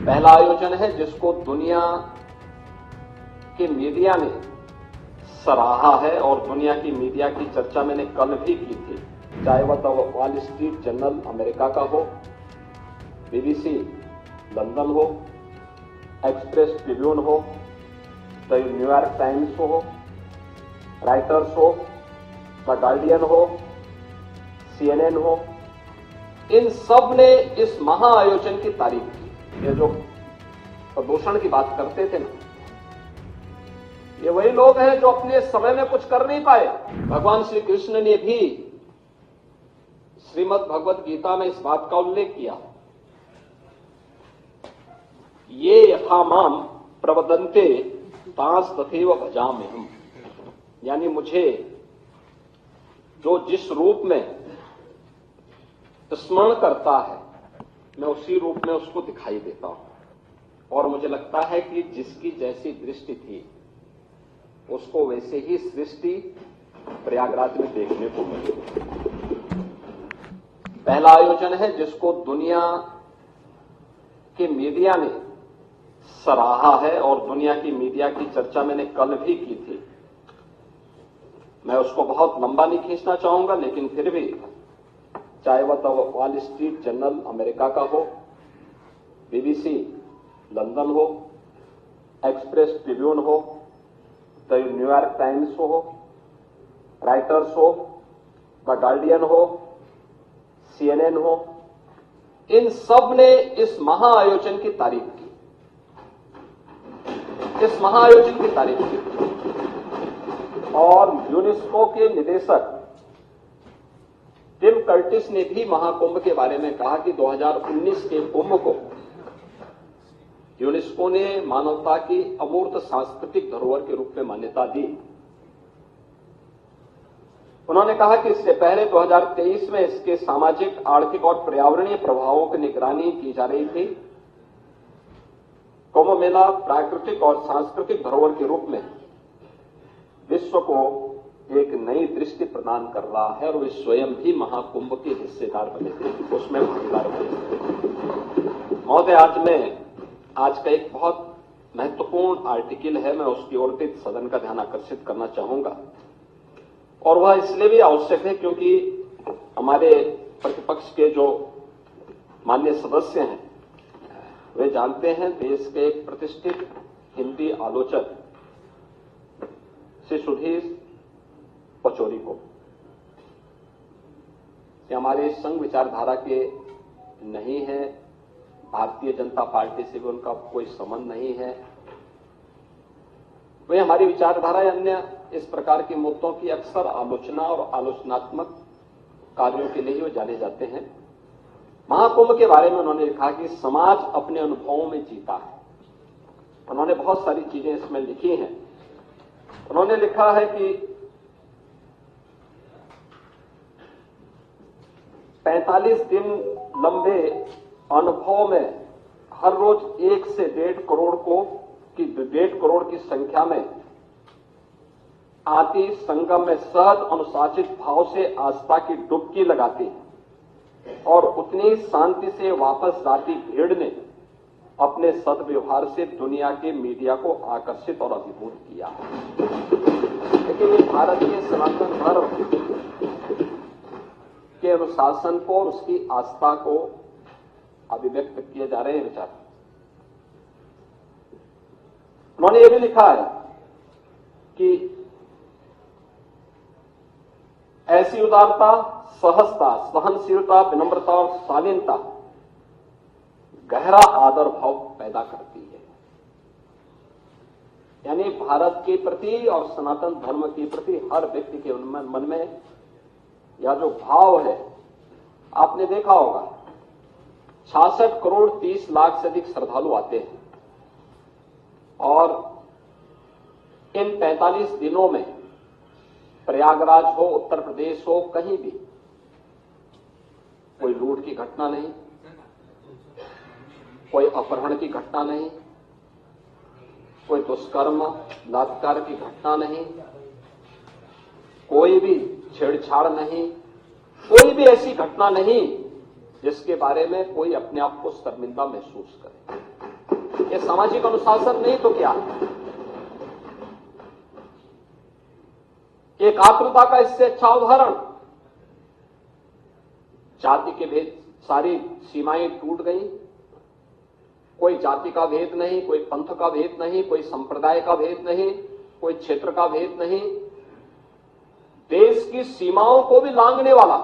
पहला आयोजन है जिसको दुनिया के मीडिया ने सराहा है और दुनिया की मीडिया की चर्चा मैंने कल भी की थी, चाहे वह the wall street journal America का हो, BBC लंदन हो, एक्सप्रेस ट्रिब्यून हो, द न्यूयॉर्क टाइम्स हो, राइटर्स हो, द गार्डियन हो, CNN हो। इन सब ने इस महाआयोजन की तारीफ की। ये जो प्रदूषण की बात करते थे ना, ये वही लोग हैं जो अपने समय में कुछ कर नहीं पाए। भगवान श्री कृष्ण ने भी श्रीमद् भगवत गीता में इस बात का उल्लेख किया, ये यथा माम प्रवदन्ते तांस तथैव भजाम्यहम्, यानी मुझे जो जिस रूप में स्मरण करता है मैं उसी रूप में उसको दिखाई देता हूं। और मुझे लगता है कि जिसकी जैसी दृष्टि थी उसको वैसे ही सृष्टि प्रयागराज में देखने को मिली। पहला आयोजन है जिसको दुनिया के मीडिया ने सराहा है और दुनिया की मीडिया की चर्चा मैंने कल भी की थी। मैं उसको बहुत लंबा नहीं खींचना चाहूंगा, लेकिन फिर भी चाहे वह the wall street journal America का हो, BBC लंदन हो, एक्सप्रेस ट्रिब्यून हो, द न्यूयॉर्क टाइम्स हो, राइटर्स हो, द गार्डियन हो, CNN हो, इन सब ने इस महाआयोजन की तारीफ की, इस महाआयोजन की तारीफ की। और यूनेस्को के निदेशक टिम कर्टिस ने भी महाकुंभ के बारे में कहा कि 2019 के कुंभ को यूनेस्को ने मानवता की अमूर्त सांस्कृतिक धरोहर के रूप में मान्यता दी। उन्होंने कहा कि इससे पहले 2023 में इसके सामाजिक, आर्थिक और पर्यावरणीय प्रभावों की निगरानी की जा रही थी। कुंभ मेला प्राकृतिक और सांस्कृतिक धरोहर के रूप में विश्व को एक नई दृष्टि प्रदान कर रहा है और वे स्वयं भी महाकुंभ के हिस्सेदार बने थे, उसमें भागीदार बने थे। महोदय, आज का एक बहुत महत्वपूर्ण आर्टिकल है, मैं उसकी ओर भी सदन का ध्यान आकर्षित करना चाहूंगा। और वह इसलिए भी आवश्यक है क्योंकि हमारे प्रतिपक्ष के जो माननीय सदस्य हैं वे जानते हैं देश के एक प्रतिष्ठित हिंदी आलोचक श्री सुधीर पचौरी को। ये हमारे संघ विचारधारा के नहीं है, भारतीय जनता पार्टी से भी उनका कोई संबंध नहीं है। वे हमारी विचारधारा या अन्य इस प्रकार के मुद्दों की अक्सर आलोचना और आलोचनात्मक कार्यों के लिए वो जाने जाते हैं। महाकुंभ के बारे में उन्होंने लिखा कि समाज अपने अनुभवों में जीता है। उन्होंने बहुत सारी चीजें इसमें लिखी हैं। उन्होंने लिखा है कि 45 दिन लंबे अनुभव में हर रोज 1 से 1.5 करोड़ की संख्या में आती संगम में सहज अनुशासित भाव से आस्था की डुबकी लगाती है और उतनी शांति से वापस जाती भीड़ ने अपने सद्व्यवहार से दुनिया के मीडिया को आकर्षित और अभिभूत किया। लेकिन ये भारतीय सनातन धर्म के अनुशासन को और उसकी आस्था को अभिव्यक्त किए जा रहे हैं विचार। उन्होंने ये भी लिखा है कि ऐसी उदारता, सहजता, सहनशीलता, विनम्रता और शालीनता गहरा आदर भाव पैदा करती है। यानी भारत के प्रति और सनातन धर्म के प्रति हर व्यक्ति के मन में या जो भाव है, आपने देखा होगा 66 करोड़ 30 लाख से अधिक श्रद्धालु आते हैं और इन 45 दिनों में प्रयागराज हो, उत्तर प्रदेश हो, कहीं भी कोई लूट की घटना नहीं, कोई अपहरण की घटना नहीं, कोई दुष्कर्म बलात्कार की घटना नहीं, कोई भी छेड़छाड़ नहीं, कोई भी ऐसी घटना नहीं जिसके बारे में कोई अपने आप को शर्मिंदा महसूस करे। ये सामाजिक अनुशासन नहीं तो क्या? एक आत्मता का इससे अच्छा उदाहरण, जाति के भेद, सारी सीमाएं टूट गई, कोई जाति का भेद नहीं, कोई पंथ का भेद नहीं, कोई संप्रदाय का भेद नहीं, कोई क्षेत्र का भेद नहीं, देश की सीमाओं को भी लांघने वाला,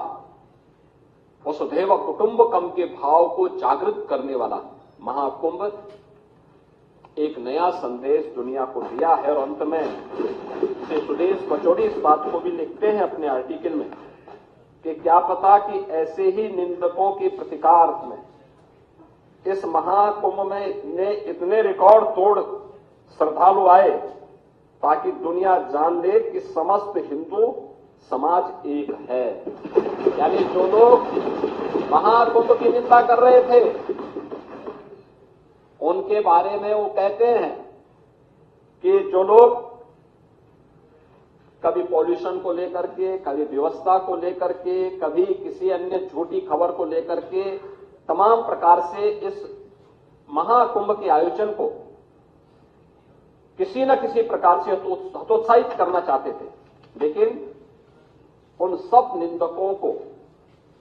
वसुधैव कुटुंबकम के भाव को जागृत करने वाला महाकुंभ एक नया संदेश दुनिया को दिया है। और अंत में श्री सुदेश पचौड़ी इस बात को भी लिखते हैं अपने आर्टिकल में कि क्या पता कि ऐसे ही निंदकों के प्रतिकार में इस महाकुंभ में इतने रिकॉर्ड तोड़ श्रद्धालु आए ताकि दुनिया जान ले कि समस्त हिंदू समाज एक है। यानी जो लोग महाकुंभ की निंदा कर रहे थे उनके बारे में वो कहते हैं कि जो लोग कभी पॉल्यूशन को लेकर के, कभी व्यवस्था को लेकर के, कभी किसी अन्य झूठी खबर को लेकर के तमाम प्रकार से इस महाकुंभ के आयोजन को किसी न किसी प्रकार से हतोत्साहित करना चाहते थे, लेकिन उन सब निंदकों को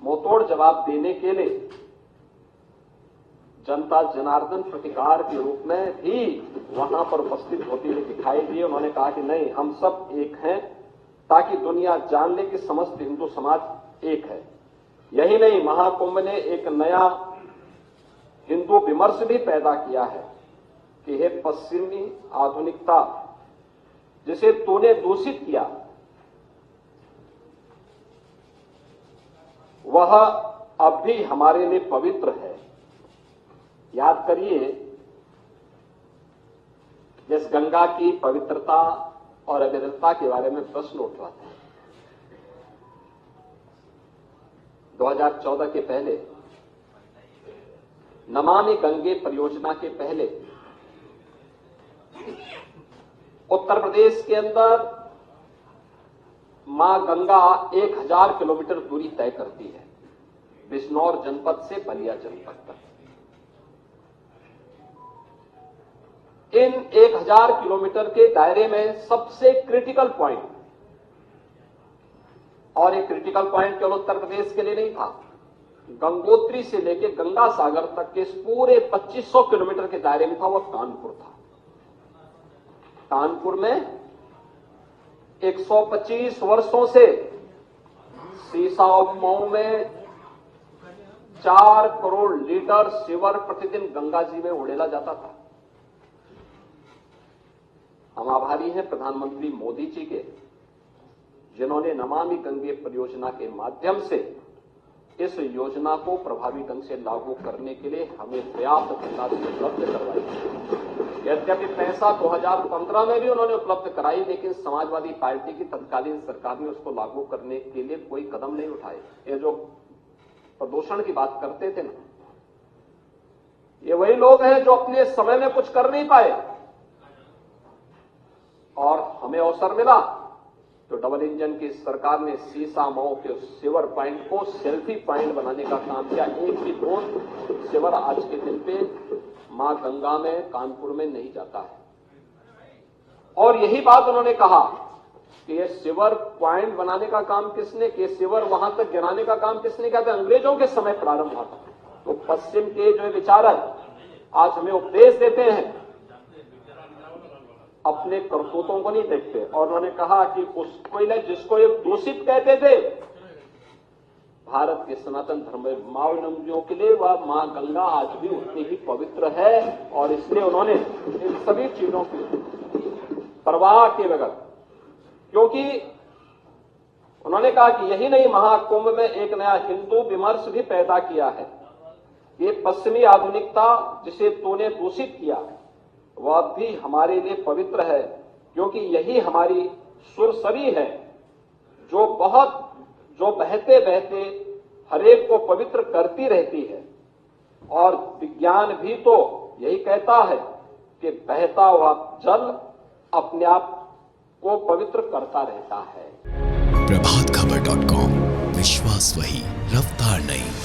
मुंहतोड़ जवाब देने के लिए जनता जनार्दन प्रतिकार के रूप में भी वहां पर उपस्थित होती हुई दिखाई दी। उन्होंने कहा कि नहीं, हम सब एक हैं, ताकि दुनिया जान ले कि समस्त हिंदू समाज एक है। यही नहीं, महाकुंभ ने एक नया हिंदू विमर्श भी पैदा किया है कि हे पश्चिमी आधुनिकता, जिसे तूने दूषित किया, वह अब भी हमारे लिए पवित्र है। याद करिए, जिस गंगा की पवित्रता और अविरलता के बारे में प्रश्न उठा था 2014 के पहले, नमामि गंगे परियोजना के पहले उत्तर प्रदेश के अंदर मां गंगा 1000 किलोमीटर दूरी तय करती है, बिजनौर जनपद से बलिया जनपद तक। इन 1000 किलोमीटर के दायरे में सबसे क्रिटिकल पॉइंट, और एक क्रिटिकल पॉइंट केवल उत्तर प्रदेश के लिए नहीं था, गंगोत्री से लेकर गंगा सागर तक के इस पूरे 2500 किलोमीटर के दायरे में था, वह कानपुर था। कानपुर में 125 वर्षों से सीसा और मऊ में 4 करोड़ लीटर सीवर प्रतिदिन गंगा जी में उड़ेला जाता था। हम आभारी हैं प्रधानमंत्री मोदी जी के, जिन्होंने नमामि गंगे परियोजना के माध्यम से इस योजना को प्रभावी ढंग से लागू करने के लिए हमें पर्याप्त धनराशि उपलब्ध करवाई। यद्यपि पैसा 2015 में भी उन्होंने उपलब्ध कराई, लेकिन समाजवादी पार्टी की तत्कालीन सरकार ने उसको लागू करने के लिए कोई कदम नहीं उठाए। ये जो प्रदूषण की बात करते थे ना, ये वही लोग हैं जो अपने समय में कुछ कर नहीं पाए, और हमें अवसर मिला तो डबल इंजन की सरकार ने सीसा मऊ के सीवर पॉइंट को सेल्फी पॉइंट बनाने का काम किया। एक भी बूंद सीवर आज के दिन पे मां गंगा में कानपुर में नहीं जाता है। और यही बात उन्होंने कहा कि ये सीवर पॉइंट बनाने का काम किसने किया, सीवर वहां तक गिराने का काम किसने किया था? अंग्रेजों के समय प्रारंभ हुआ था। तो पश्चिम के जो विचारक आज हमें उपदेश देते हैं, अपने करतूतों को नहीं देखते। और उन्होंने कहा कि उसको जिसको ये दूषित कहते थे, भारत के सनातन धर्मावलंबियों के लिए वह मां गंगा आज भी उतनी ही पवित्र है, और इसलिए उन्होंने इन सभी चीजों की परवाह के बगैर, क्योंकि उन्होंने कहा कि यही नहीं, महाकुंभ में एक नया हिंदू विमर्श भी पैदा किया है। ये पश्चिमी आधुनिकता जिसे तूने दूषित किया, वह भी हमारे लिए पवित्र है, क्योंकि यही हमारी सुरसरी है जो बहते बहते हरेक को पवित्र करती रहती है। और विज्ञान भी तो यही कहता है कि बहता हुआ जल अपने आप को पवित्र करता रहता है। प्रभातखबर.com, विश्वास वही, रफ्तार नहीं।